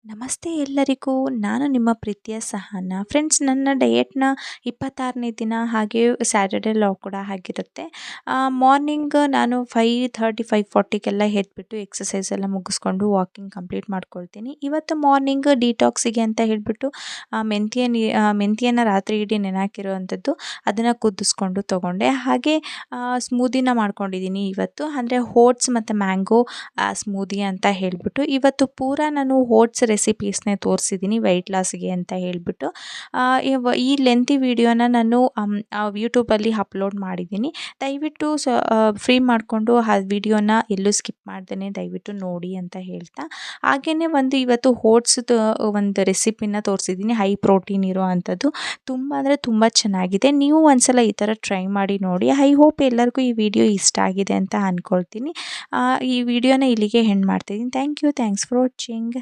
ನಮಸ್ತೆ ಎಲ್ಲರಿಗೂ. ನಾನು ನಿಮ್ಮ ಪ್ರೀತಿಯ ಸಹನ. ಫ್ರೆಂಡ್ಸ್, ನನ್ನ ಡಯೆಟ್‌ನ 26ನೇ ದಿನ ಹಾಗೆ ಸ್ಯಾಟರ್ಡೇ ಲಾಗ್ ಕೂಡ ಆಗಿರುತ್ತೆ. ಮಾರ್ನಿಂಗ್ ನಾನು 5:30, 5:40ಗೆಲ್ಲ ಎದ್ಬಿಟ್ಟು ಎಕ್ಸಸೈಸ್ ಎಲ್ಲ ಮುಗಿಸ್ಕೊಂಡು ವಾಕಿಂಗ್ ಕಂಪ್ಲೀಟ್ ಮಾಡ್ಕೊಳ್ತೀನಿ. ಇವತ್ತು ಮಾರ್ನಿಂಗ್ ಡಿಟಾಕ್ಸಿಗೆ ಅಂತ ಹೇಳಿಬಿಟ್ಟು ಮೆಂತ್ಯನ ರಾತ್ರಿ ಇಡೀ ನೆನೆಹಾಕಿರುವಂಥದ್ದು, ಅದನ್ನು ಕುದಿಸ್ಕೊಂಡು ತೊಗೊಂಡೆ. ಹಾಗೆ ಸ್ಮೂದಿನ ಮಾಡ್ಕೊಂಡಿದ್ದೀನಿ ಇವತ್ತು. ಅಂದರೆ ಓಟ್ಸ್ ಮತ್ತು ಮ್ಯಾಂಗೋ ಸ್ಮೂದಿ ಅಂತ ಹೇಳಿಬಿಟ್ಟು. ಇವತ್ತು ಪೂರಾ ನಾನು ಓಟ್ಸ್ ರೆಸಿಪೀಸ್ನೇ ತೋರಿಸಿದ್ದೀನಿ ವೆಯ್ಟ್ ಲಾಸ್ಗೆ ಅಂತ ಹೇಳಿಬಿಟ್ಟು. ಈ ಲೆಂತಿ ವಿಡಿಯೋನ ನಾನು ಯೂಟ್ಯೂಬಲ್ಲಿ ಅಪ್ಲೋಡ್ ಮಾಡಿದ್ದೀನಿ. ದಯವಿಟ್ಟು ಫ್ರೀ ಮಾಡಿಕೊಂಡು ಆ ವಿಡಿಯೋನ ಎಲ್ಲೂ ಸ್ಕಿಪ್ ಮಾಡ್ದೇ ದಯವಿಟ್ಟು ನೋಡಿ ಅಂತ ಹೇಳ್ತಾ, ಹಾಗೆಯೇ ಇವತ್ತು ಓಟ್ಸ್ದು ಒಂದು ರೆಸಿಪಿನ ತೋರಿಸಿದ್ದೀನಿ, ಹೈ ಪ್ರೋಟೀನ್ ಇರೋ ಅಂಥದ್ದು. ತುಂಬ ಅಂದರೆ ತುಂಬ ಚೆನ್ನಾಗಿದೆ. ನೀವು ಒಂದ್ಸಲ ಈ ಥರ ಟ್ರೈ ಮಾಡಿ ನೋಡಿ. ಐ ಹೋಪ್ ಎಲ್ಲರಿಗೂ ಈ ವಿಡಿಯೋ ಇಷ್ಟ ಆಗಿದೆ ಅಂತ ಅಂದ್ಕೊಳ್ತೀನಿ. ಈ ವಿಡಿಯೋನ ಇಲ್ಲಿಗೆ ಎಂಡ್ ಮಾಡ್ತಿದ್ದೀನಿ. Thanks for watching.